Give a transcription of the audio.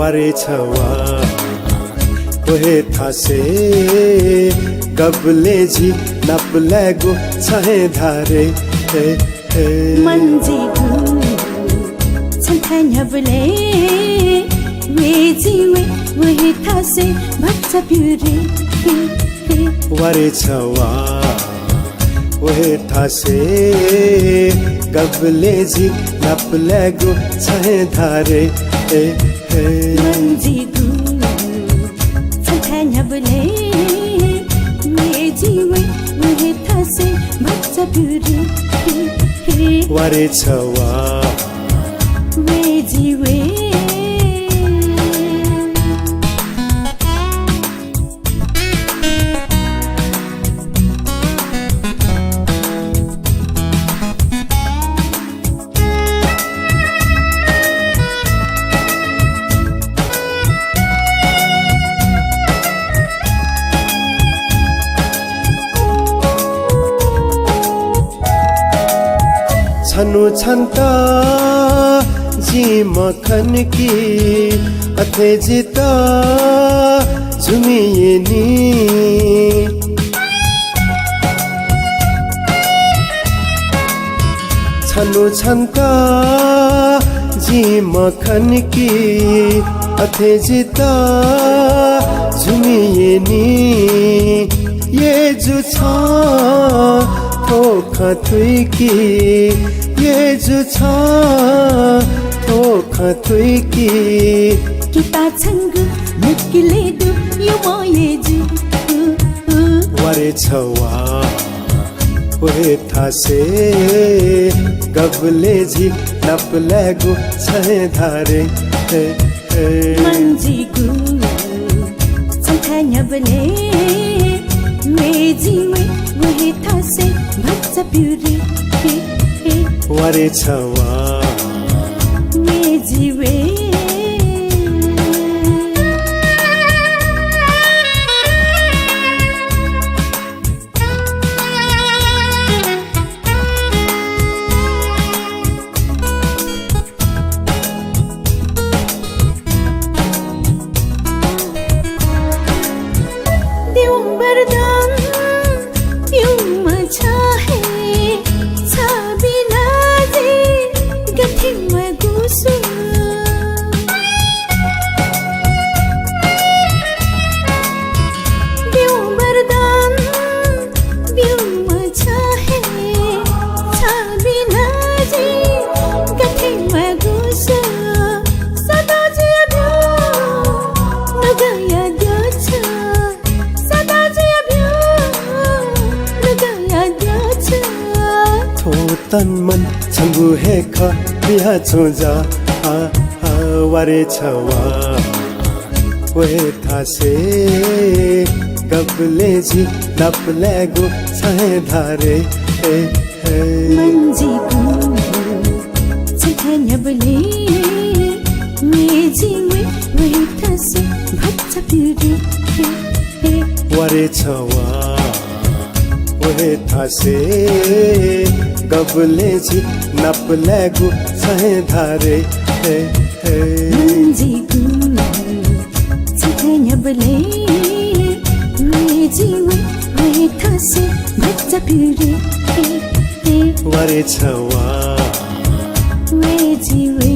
वारे छवा ओहे थासे गबले जी नपले गो छहे धारे हे हे मंजी गु छन्थान हबले वे जीवे ओहे थासे भक्सा प्युरे हे हे वारे छवा ओहे थासे गबले जी नपले गो छहे धारे हे हे मंजी गु छन्थान हबले वे जीवे ओहे थासे भक्सा प्युरे हे हे वारे छवा वे जीवे छनु छन्ता जी मखन की अथे जिता झुमियनी छनु छन्ता जी मखन की अथे जिता झुमियनी ये जो छा थोखा थुई की ये जो छा थोखा थुई की kita छंगु निकले दु यो मोये जु वारे छवा ओहे थासे गबले जी नपले गो छहे धारे हे हे मंजी गु छन्थान हबले वे जीवे ओहे थासे भक्सा प्युरे हे हे वारे छवा वे जीवे तन मन छंगु है ख बिहा छोजा आ आ वारे छवा ओहे थासे गबले जी नपले गो छहे धारे हे हे मंजी गु छन्थान हबले वे जीवे ओहे थासे भक्सा प्युरे हे हे वारे छवा ओहे थासे गबले जी नपले गो छहे धारे हे हे मंजी गु छन्थान हबले वे जीवे ओहे थासे भक्सा प्युरे हे हे वारे छवा वे जीवे